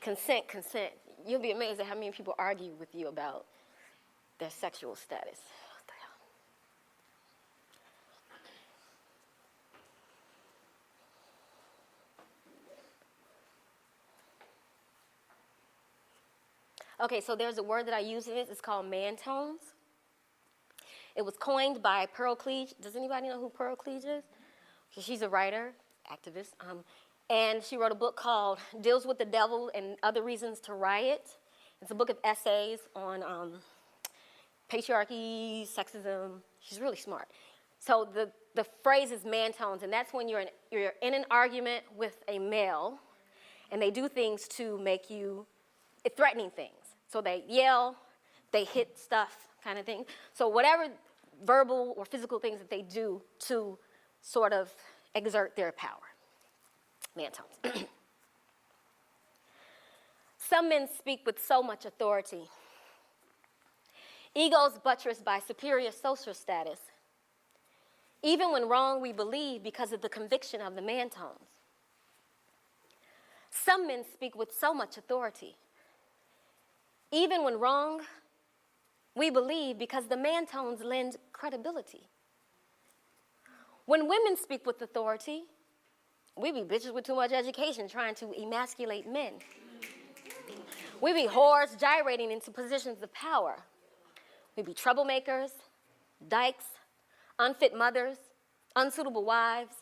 Consent, consent. You'll be amazed at how many people argue with you about their sexual status. What the hell? Okay, so there's a word that I use in this. It's called man tones. It was coined by Pearl Cleage. Does anybody know who Pearl Cleage is? She's a writer, activist, and she wrote a book called Deals with the Devil and Other Reasons to Riot. It's a book of essays on patriarchy, sexism. She's really smart. So the phrase is man tones, and that's when you're in an argument with a male, and they do things to make you, threatening things. So they yell, they hit stuff, kind of thing. So whatever verbal or physical things that they do to sort of exert their power. Man tones. Some men speak with so much authority. Egos buttressed by superior social status. Even when wrong, we believe because of the conviction of the man tones. Some men speak with so much authority. Even when wrong, we believe because the man tones lend credibility. When women speak with authority, we be bitches with too much education trying to emasculate men. We be whores gyrating into positions of power. We be troublemakers, dykes, unfit mothers, unsuitable wives,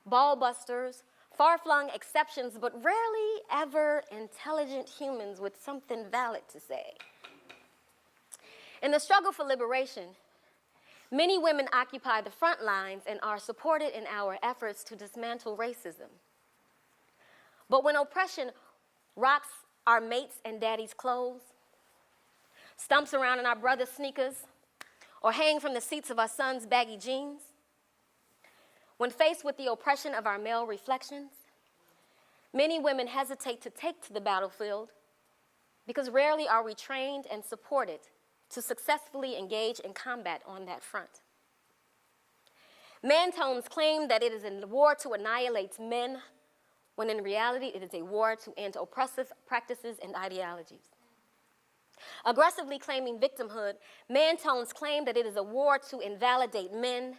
ball busters, far-flung exceptions, but rarely ever intelligent humans with something valid to say. In the struggle for liberation, many women occupy the front lines and are supported in our efforts to dismantle racism. But when oppression rocks our mates and daddy's clothes, stumps around in our brother's sneakers, or hang from the seats of our son's baggy jeans, when faced with the oppression of our male reflections, many women hesitate to take to the battlefield because rarely are we trained and supported to successfully engage in combat on that front. Man tones claim that it is a war to annihilate men, when in reality it is a war to end oppressive practices and ideologies. Aggressively claiming victimhood, man tones claim that it is a war to invalidate men,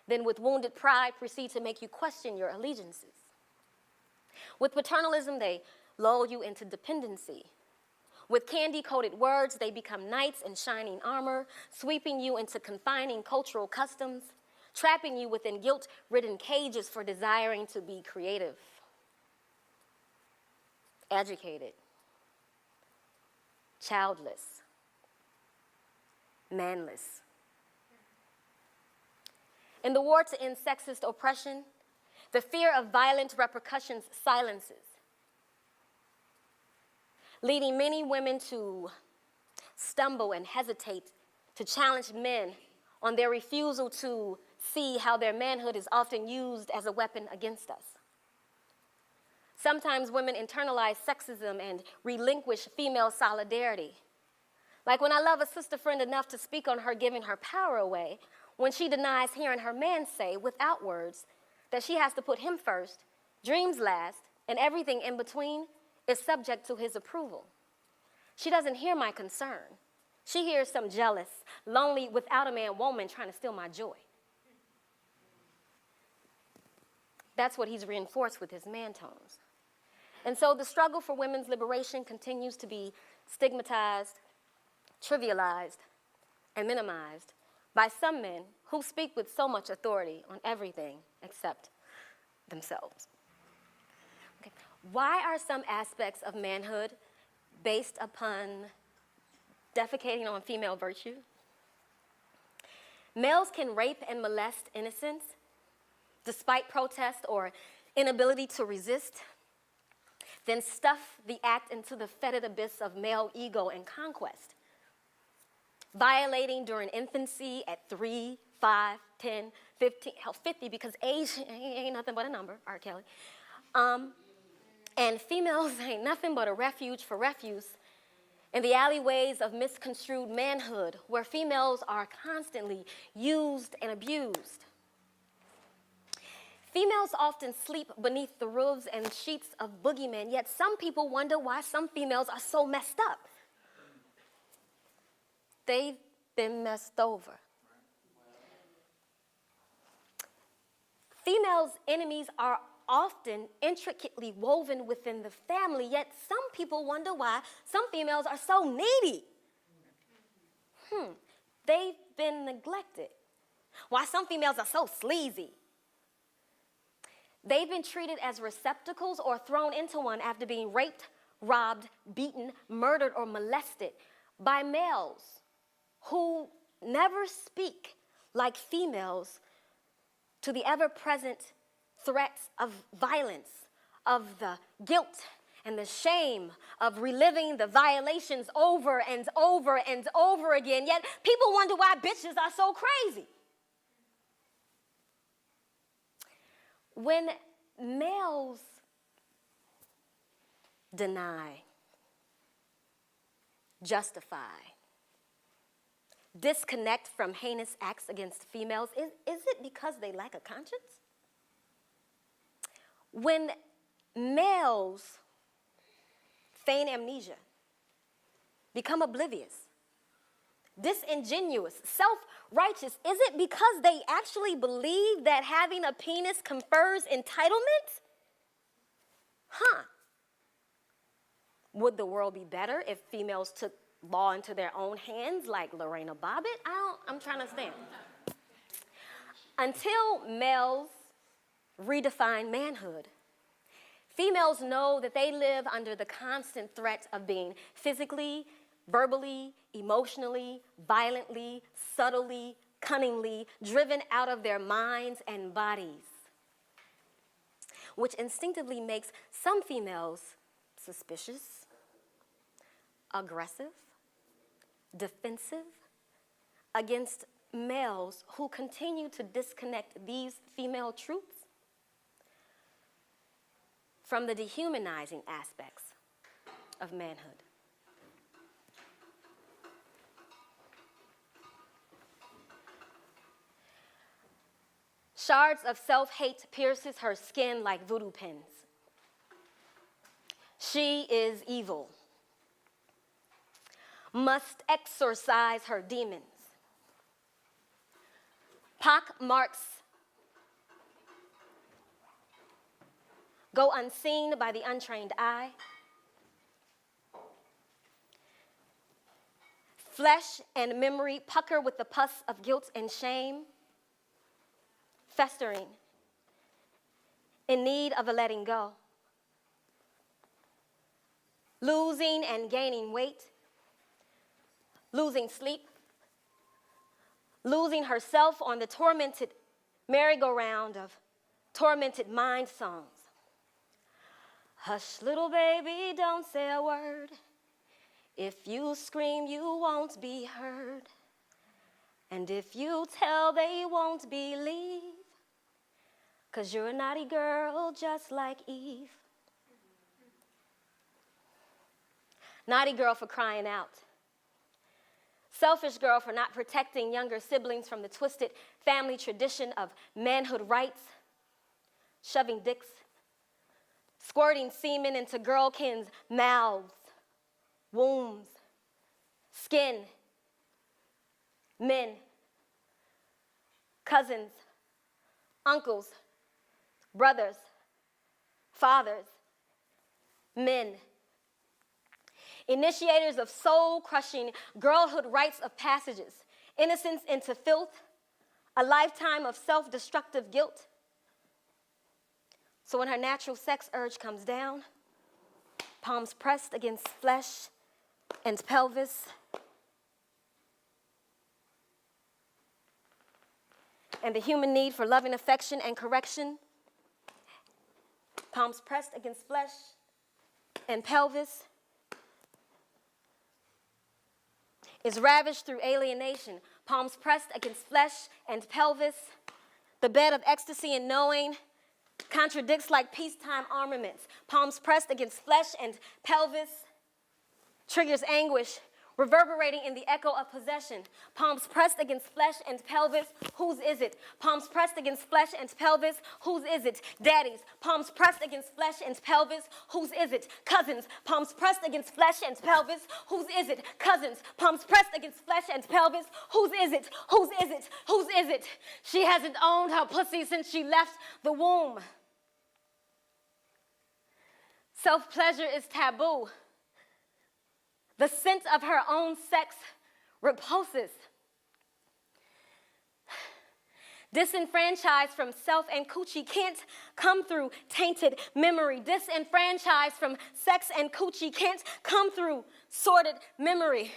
then with wounded pride proceed to make you question your allegiances. With paternalism, they lull you into dependency. With candy-coated words, they become knights in shining armor, sweeping you into confining cultural customs, trapping you within guilt-ridden cages for desiring to be creative, educated, childless, manless. In the war to end sexist oppression, the fear of violent repercussions silences, leading many women to stumble and hesitate to challenge men on their refusal to see how their manhood is often used as a weapon against us. Sometimes women internalize sexism and relinquish female solidarity. Like when I love a sister friend enough to speak on her giving her power away, when she denies hearing her man say, without words, that she has to put him first, dreams last, and everything in between is subject to his approval. She doesn't hear my concern. She hears some jealous, lonely, without a man woman trying to steal my joy. That's what he's reinforced with his man tones. And so the struggle for women's liberation continues to be stigmatized, trivialized, and minimized by some men who speak with so much authority on everything except themselves. Okay. Why are some aspects of manhood based upon defecating on female virtue? Males can rape and molest innocents despite protest or inability to resist, then stuff the act into the fetid abyss of male ego and conquest, violating during infancy at 3, 5, 10, 15, hell, 50, because age ain't nothing but a number, R. Kelly. And females ain't nothing but a refuge for refuse in the alleyways of misconstrued manhood, where females are constantly used and abused. Females often sleep beneath the roofs and sheets of boogeymen, yet some people wonder why some females are so messed up. They've been messed over. Females' enemies are often intricately woven within the family, yet some people wonder why some females are so needy. They've been neglected. Why some females are so sleazy. They've been treated as receptacles or thrown into one after being raped, robbed, beaten, murdered, or molested by males who never speak like females to the ever-present threats of violence, of the guilt and the shame of reliving the violations over and over and over again. Yet people wonder why bitches are so crazy. When males deny, justify, disconnect from heinous acts against females, is it because they lack a conscience? When males feign amnesia, become oblivious, disingenuous, self-righteous, is it because they actually believe that having a penis confers entitlement? Would the world be better if females took law into their own hands like Lorena Bobbitt? I'm trying to understand. Until males redefine manhood, females know that they live under the constant threat of being physically, verbally, emotionally, violently, subtly, cunningly driven out of their minds and bodies, which instinctively makes some females suspicious, aggressive, defensive against males who continue to disconnect these female truths from the dehumanizing aspects of manhood. Shards of self-hate pierces her skin like voodoo pins. She is evil. Must exorcise her demons. Pock marks go unseen by the untrained eye. Flesh and memory pucker with the pus of guilt and shame, festering, in need of a letting go. Losing and gaining weight, losing sleep, losing herself on the tormented merry-go-round of tormented mind songs. Hush, little baby, don't say a word. If you scream, you won't be heard. And if you tell, they won't believe. 'Cause you're a naughty girl just like Eve. Naughty girl for crying out. Selfish girl for not protecting younger siblings from the twisted family tradition of manhood rights. Shoving dicks. Squirting semen into girlkins' mouths, wombs, skin, men, cousins, uncles, brothers, fathers, men. Initiators of soul-crushing girlhood rites of passages, innocence into filth, a lifetime of self-destructive guilt. So when her natural sex urge comes down, palms pressed against flesh and pelvis, and the human need for loving affection and correction, palms pressed against flesh and pelvis, is ravished through alienation, palms pressed against flesh and pelvis, the bed of ecstasy and knowing contradicts like peacetime armaments, palms pressed against flesh and pelvis, triggers anguish, reverberating in the echo of possession. Palms pressed against flesh and pelvis. Whose is it? Palms pressed against flesh and pelvis. Whose is it? Daddies. Palms pressed against flesh and pelvis. Whose is it? Cousins. Palms pressed against flesh and pelvis. Whose is it? Cousins. Palms pressed against flesh and pelvis. Whose is it? Whose is it? Whose is it? She hasn't owned her pussy since she left the womb. Self-pleasure is taboo. The scent of her own sex repulses. Disenfranchised from self and coochie can't come through tainted memory. Disenfranchised from sex and coochie can't come through sordid memory.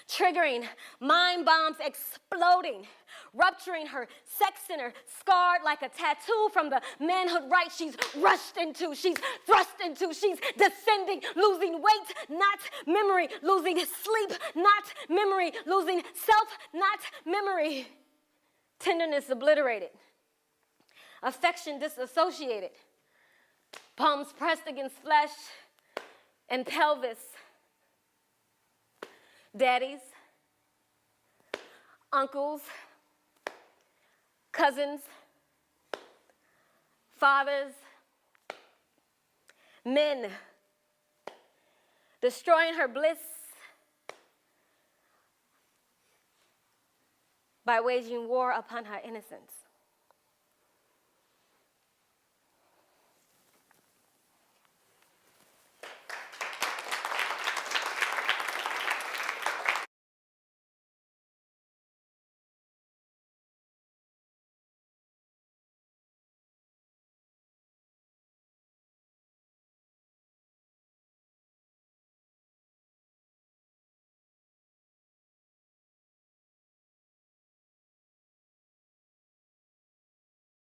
Triggering, mind bombs exploding, rupturing her sex center, scarred like a tattoo from the manhood right she's rushed into, she's thrust into, she's descending, losing weight, not memory, losing sleep, not memory, losing self, not memory. Tenderness obliterated, affection disassociated, palms pressed against flesh and pelvis. Daddies, uncles, cousins, fathers, men, destroying her bliss by waging war upon her innocence.